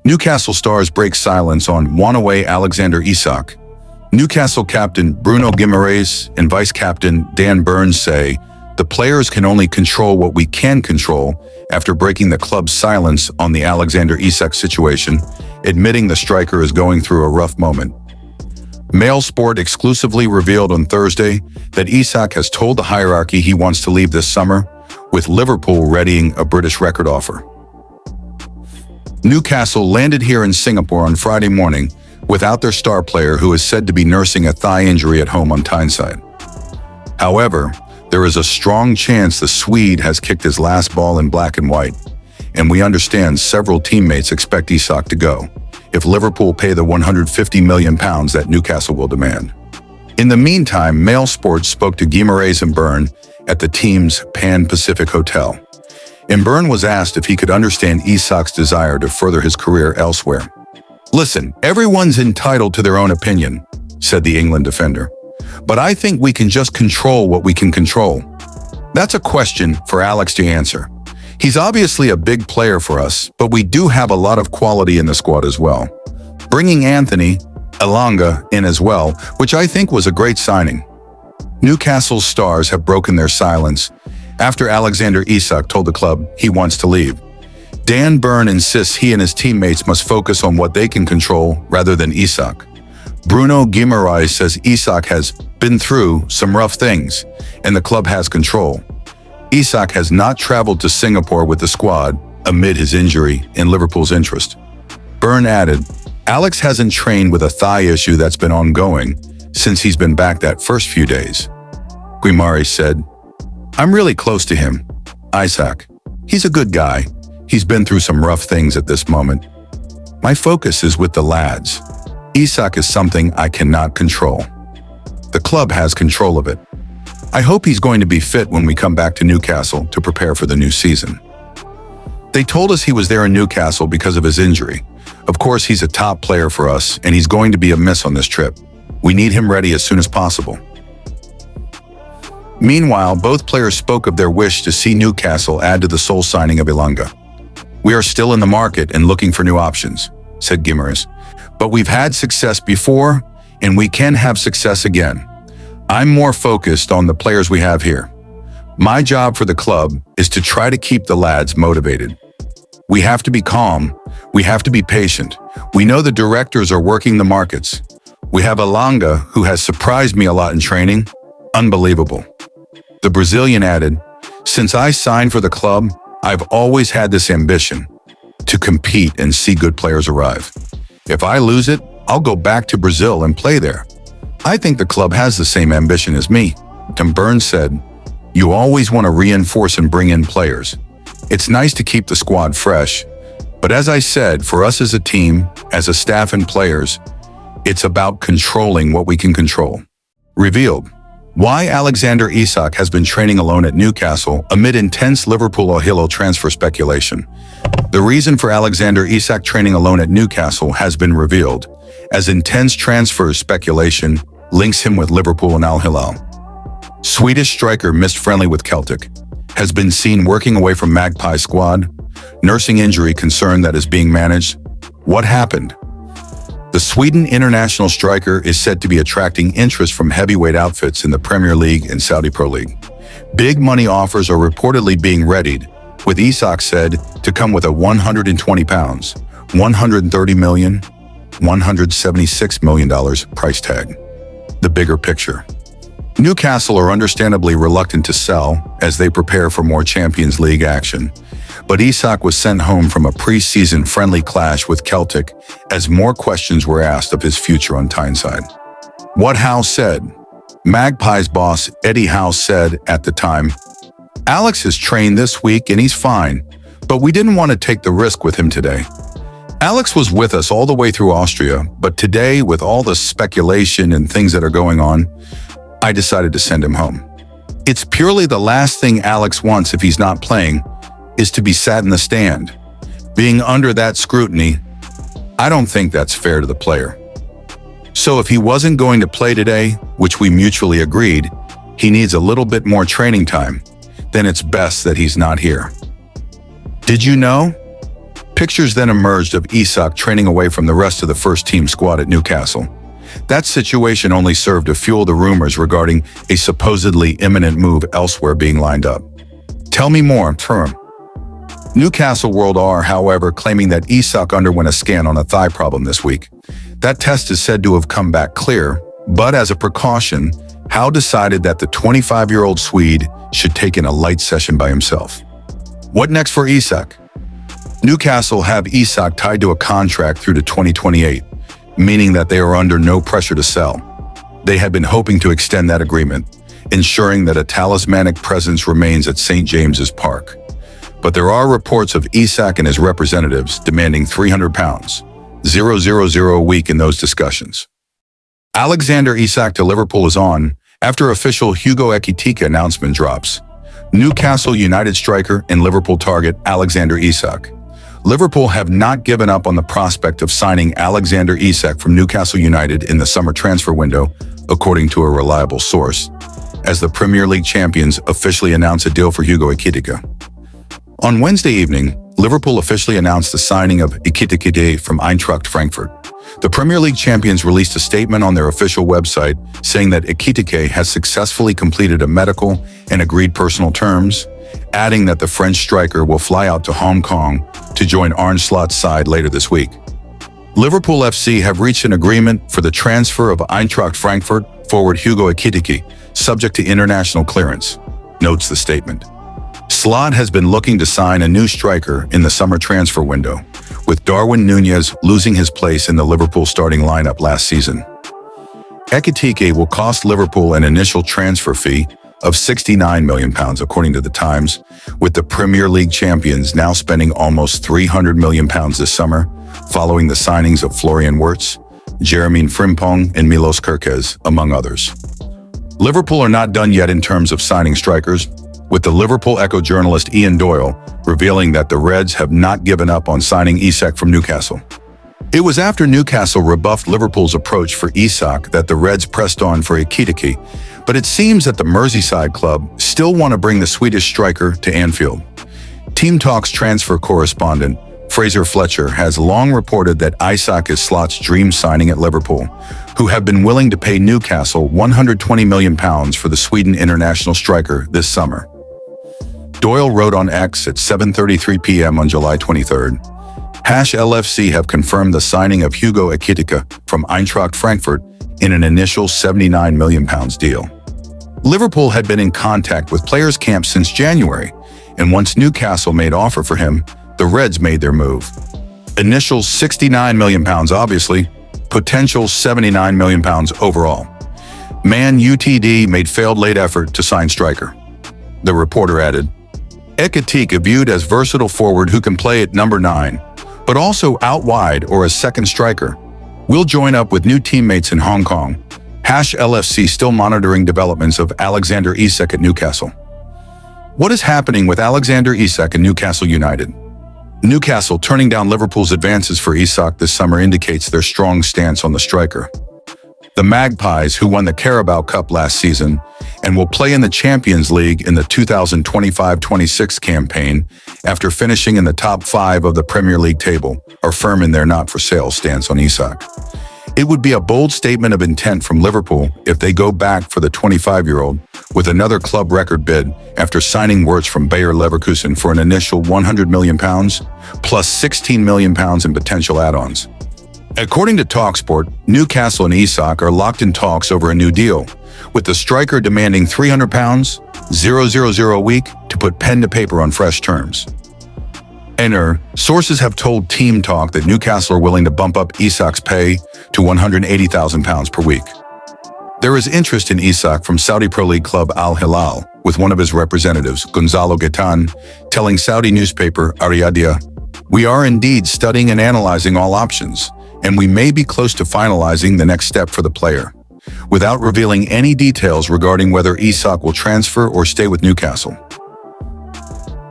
Newcastle stars break silence on one-away Alexander Isak. Newcastle captain Bruno Guimaraes and vice-captain Dan Burns say, "The players can only control what we can control," after breaking the club's silence on the Alexander Isak situation, admitting the striker is going through a rough moment. Mail Sport exclusively revealed on Thursday that Isak has told the hierarchy he wants to leave this summer, with Liverpool readying a British record offer. Newcastle landed here in Singapore on Friday morning without their star player, who is said to be nursing a thigh injury at home on Tyneside. However, there is a strong chance the Swede has kicked his last ball in black and white, and we understand several teammates expect Isak to go, if Liverpool pay the £150 million that Newcastle will demand. In the meantime, Mail Sports spoke to Guimaraes and Byrne at the team's Pan Pacific Hotel. And Byrne was asked if he could understand Isak's desire to further his career elsewhere. "Listen, everyone's entitled to their own opinion," said the England defender. "But I think we can just control what we can control." That's a question for Alex to answer. He's obviously a big player for us, but we do have a lot of quality in the squad as well. Bringing Anthony Elanga in as well, which I think was a great signing. Newcastle's stars have broken their silence after Alexander Isak told the club he wants to leave. Dan Burn insists he and his teammates must focus on what they can control rather than Isak. Bruno Guimaraes says Isak has been through some rough things, and the club has control. Isak has not traveled to Singapore with the squad amid his injury in Liverpool's interest. Byrne added, "Alex hasn't trained with a thigh issue that's been ongoing since he's been back that first few days." Guimaraes said, "I'm really close to him, Isak. He's a good guy. He's been through some rough things at this moment. My focus is with the lads. Isak is something I cannot control. The club has control of it. I hope he's going to be fit when we come back to Newcastle to prepare for the new season." They told us he was there in Newcastle because of his injury. Of course, he's a top player for us, and he's going to be a miss on this trip. We need him ready as soon as possible. Meanwhile, both players spoke of their wish to see Newcastle add to the sole signing of Elanga. "We are still in the market and looking for new options," said Guimaraes. "But we've had success before, and we can have success again. I'm more focused on the players we have here. My job for the club is to try to keep the lads motivated. We have to be calm. We have to be patient. We know the directors are working the markets. We have Elanga, who has surprised me a lot in training. Unbelievable." The Brazilian added, "Since I signed for the club, I've always had this ambition to compete and see good players arrive. If I lose it, I'll go back to Brazil and play there. I think the club has the same ambition as me." And Burns said, "You always want to reinforce and bring in players. It's nice to keep the squad fresh. But as I said, for us as a team, as a staff and players, it's about controlling what we can control." Revealed. Why Alexander Isak has been training alone at Newcastle amid intense Liverpool-Ohilo transfer speculation. The reason for Alexander Isak training alone at Newcastle has been revealed, as intense transfer speculation links him with Liverpool and Al Hilal. Swedish striker missed friendly with Celtic, has been seen working away from Magpie squad, nursing injury concern that is being managed. What happened? The Sweden international striker is said to be attracting interest from heavyweight outfits in the Premier League and Saudi Pro League. Big money offers are reportedly being readied, with Isak said to come with a £120, $130 million, $176 million price tag. The bigger picture. Newcastle are understandably reluctant to sell as they prepare for more Champions League action, but Isak was sent home from a pre-season friendly clash with Celtic as more questions were asked of his future on Tyneside. What Howe said. Magpies boss Eddie Howe said at the time, "Alex has trained this week and he's fine, but we didn't want to take the risk with him today. Alex was with us all the way through Austria, but today, with all the speculation and things that are going on, I decided to send him home. It's purely the last thing Alex wants if he's not playing is to be sat in the stand. Being under that scrutiny, I don't think that's fair to the player. So if he wasn't going to play today, which we mutually agreed, he needs a little bit more training time, then it's best that he's not here." Did you know? Pictures then emerged of Isak training away from the rest of the first-team squad at Newcastle. That situation only served to fuel the rumors regarding a supposedly imminent move elsewhere being lined up. Tell me more, term. Newcastle World are, however, claiming that Isak underwent a scan on a thigh problem this week. That test is said to have come back clear, but as a precaution, Howe decided that the 25-year-old Swede should take in a light session by himself. What next for Isak? Newcastle have Isak tied to a contract through to 2028, meaning that they are under no pressure to sell. They had been hoping to extend that agreement, ensuring that a talismanic presence remains at St. James's Park. But there are reports of Isak and his representatives demanding £300, 000 a week in those discussions. Alexander Isak to Liverpool is on after official Hugo Ekitike announcement drops. Newcastle United striker and Liverpool target Alexander Isak. Liverpool have not given up on the prospect of signing Alexander Isak from Newcastle United in the summer transfer window, according to a reliable source, as the Premier League champions officially announced a deal for Hugo Ekitike. On Wednesday evening, Liverpool officially announced the signing of Ekitike from Eintracht Frankfurt. The Premier League champions released a statement on their official website saying that Ekitike has successfully completed a medical and agreed personal terms, adding that the French striker will fly out to Hong Kong to join Arne Slot's side later this week. Liverpool FC have reached an agreement for the transfer of Eintracht Frankfurt forward Hugo Ekitike, subject to international clearance, notes the statement. Slot has been looking to sign a new striker in the summer transfer window, with Darwin Núñez losing his place in the Liverpool starting lineup last season. Ekitike will cost Liverpool an initial transfer fee of £69 million, according to The Times, with the Premier League champions now spending almost £300 million this summer, following the signings of Florian Wirtz, Jeremy Frimpong, and Milos Kerkez, among others. Liverpool are not done yet in terms of signing strikers, with the Liverpool Echo journalist Ian Doyle revealing that the Reds have not given up on signing Isak from Newcastle. It was after Newcastle rebuffed Liverpool's approach for Isak that the Reds pressed on for Ekitike, but it seems that the Merseyside club still want to bring the Swedish striker to Anfield. Team Talk's transfer correspondent, Fraser Fletcher, has long reported that Isak is Slot's dream signing at Liverpool, who have been willing to pay Newcastle £120 million for the Sweden international striker this summer. Doyle wrote on X at 7:33 p.m. on July 23rd, #LFC have confirmed the signing of Hugo Ekitike from Eintracht Frankfurt in an initial £79 million deal. Liverpool had been in contact with players' camp since January, and once Newcastle made offer for him, the Reds made their move. Initial £69 million obviously, potential £79 million overall. Man UTD made failed late effort to sign striker. The reporter added, Ekitike viewed as versatile forward who can play at number 9, but also out wide or as second striker. We'll join up with new teammates in Hong Kong. #LFC still monitoring developments of Alexander Isak at Newcastle. What is happening with Alexander Isak and Newcastle United? Newcastle turning down Liverpool's advances for Isak this summer indicates their strong stance on the striker. The Magpies, who won the Carabao Cup last season and will play in the Champions League in the 2025-26 campaign after finishing in the top 5 of the Premier League table, are firm in their not-for-sale stance on Isak. It would be a bold statement of intent from Liverpool if they go back for the 25-year-old with another club record bid after signing Wirtz from Bayer Leverkusen for an initial £100 million plus £16 million in potential add-ons. According to TalkSport, Newcastle and Isak are locked in talks over a new deal, with the striker demanding £300, 000 a week, to put pen to paper on fresh terms. Sources have told Team Talk that Newcastle are willing to bump up Isak's pay to £180,000 per week. There is interest in Isak from Saudi Pro League club Al Hilal, with one of his representatives, Gonzalo Gaitan, telling Saudi newspaper Ariadia, "We are indeed studying and analyzing all options, and we may be close to finalizing the next step for the player," without revealing any details regarding whether Isak will transfer or stay with Newcastle.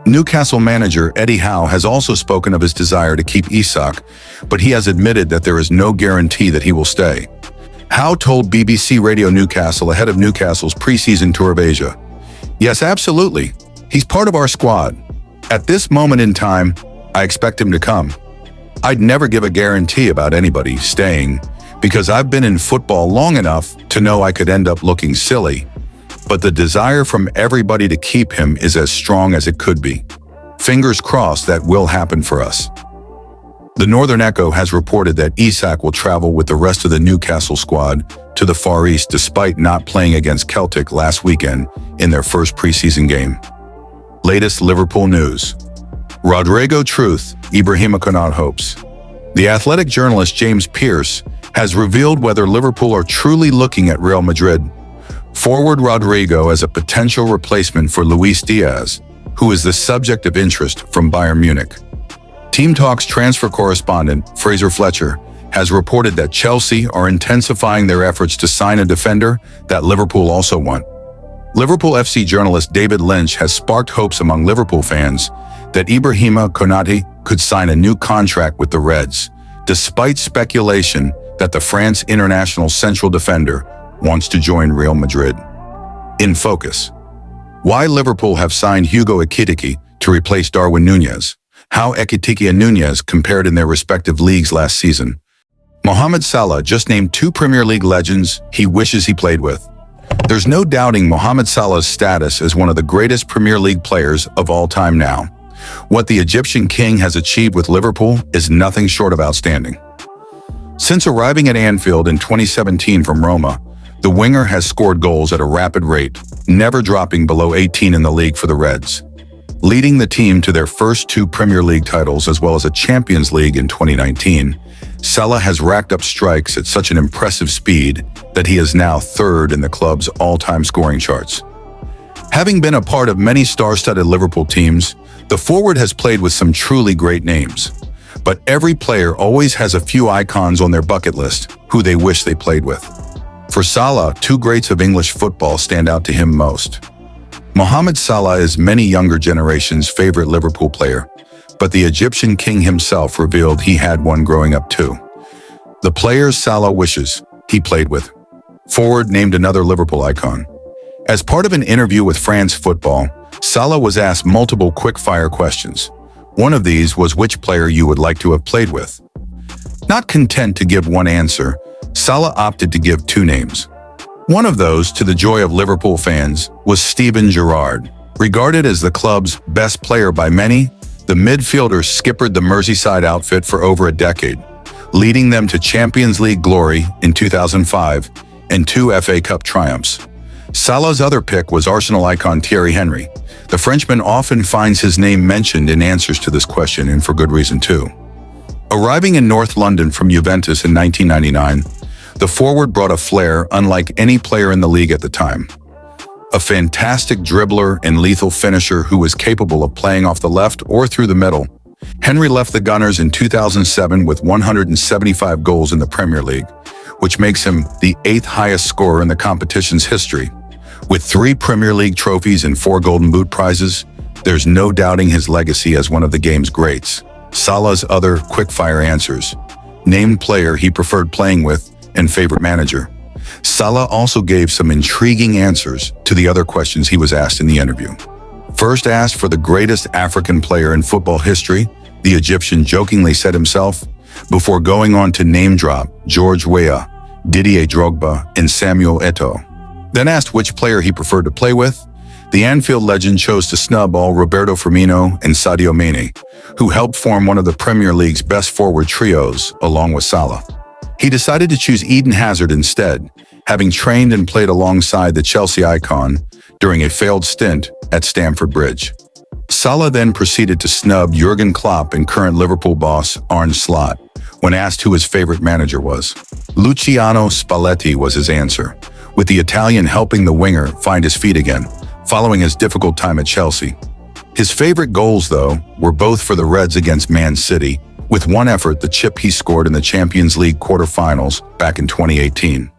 Newcastle manager Eddie Howe has also spoken of his desire to keep Isak, but he has admitted that there is no guarantee that he will stay. Howe told BBC Radio Newcastle ahead of Newcastle's pre-season tour of Asia, "Yes, absolutely. He's part of our squad. At this moment in time, I expect him to come. I'd never give a guarantee about anybody staying, because I've been in football long enough to know I could end up looking silly. But the desire from everybody to keep him is as strong as it could be. Fingers crossed that will happen for us. The Northern Echo has reported that Isak will travel with the rest of the Newcastle squad to the Far East despite not playing against Celtic last weekend in their first preseason game. Latest Liverpool news. Rodrigo Truth, Ibrahima Konate hopes. The Athletic journalist James Pearce has revealed whether Liverpool are truly looking at Real Madrid. Forward Rodrigo as a potential replacement for Luis Diaz, who is the subject of interest from Bayern Munich. Team Talk's transfer correspondent, Fraser Fletcher, has reported that Chelsea are intensifying their efforts to sign a defender that Liverpool also want. Liverpool FC journalist David Lynch has sparked hopes among Liverpool fans that Ibrahima Konate could sign a new contract with the Reds, despite speculation that the France international central defender wants to join Real Madrid. In focus. Why Liverpool have signed Hugo Ekitike to replace Darwin Núñez. How Ekitike and Núñez compared in their respective leagues last season. Mohamed Salah just named 2 Premier League legends he wishes he played with. There's no doubting Mohamed Salah's status as one of the greatest Premier League players of all time now. What the Egyptian king has achieved with Liverpool is nothing short of outstanding. Since arriving at Anfield in 2017 from Roma, the winger has scored goals at a rapid rate, never dropping below 18 in the league for the Reds. Leading the team to their first 2 Premier League titles as well as a Champions League in 2019, Salah has racked up strikes at such an impressive speed that he is now 3rd in the club's all-time scoring charts. Having been a part of many star-studded Liverpool teams, the forward has played with some truly great names. But every player always has a few icons on their bucket list who they wish they played with. For Salah, 2 greats of English football stand out to him most. Mohamed Salah is many younger generations' favorite Liverpool player, but the Egyptian king himself revealed he had one growing up too. The players Salah wishes he played with. Forward named another Liverpool icon. As part of an interview with France Football, Salah was asked multiple quick-fire questions. One of these was which player you would like to have played with. Not content to give one answer, Salah opted to give 2 names. One of those, to the joy of Liverpool fans, was Steven Gerrard. Regarded as the club's best player by many, the midfielder skippered the Merseyside outfit for over a decade, leading them to Champions League glory in 2005 and 2 FA Cup triumphs. Salah's other pick was Arsenal icon Thierry Henry. The Frenchman often finds his name mentioned in answers to this question, and for good reason too. Arriving in North London from Juventus in 1999, the forward brought a flair unlike any player in the league at the time. A fantastic dribbler and lethal finisher who was capable of playing off the left or through the middle. Henry left the Gunners in 2007 with 175 goals in the Premier League, which makes him the 8th highest scorer in the competition's history. With 3 Premier League trophies and 4 Golden Boot prizes, there's no doubting his legacy as one of the game's greats. Salah's other quick-fire answers. Named player he preferred playing with and favorite manager. Salah also gave some intriguing answers to the other questions he was asked in the interview. First asked for the greatest African player in football history, the Egyptian jokingly said himself, before going on to name-drop George Weah, Didier Drogba, and Samuel Eto'o. Then asked which player he preferred to play with, the Anfield legend chose to snub all Roberto Firmino and Sadio Mane, who helped form one of the Premier League's best forward trios along with Salah. He decided to choose Eden Hazard instead, having trained and played alongside the Chelsea icon during a failed stint at Stamford Bridge. Salah then proceeded to snub Jurgen Klopp and current Liverpool boss Arne Slot when asked who his favorite manager was. Luciano Spalletti was his answer, with the Italian helping the winger find his feet again, following his difficult time at Chelsea. His favorite goals, though, were both for the Reds against Man City, with one effort the chip he scored in the Champions League quarterfinals back in 2018.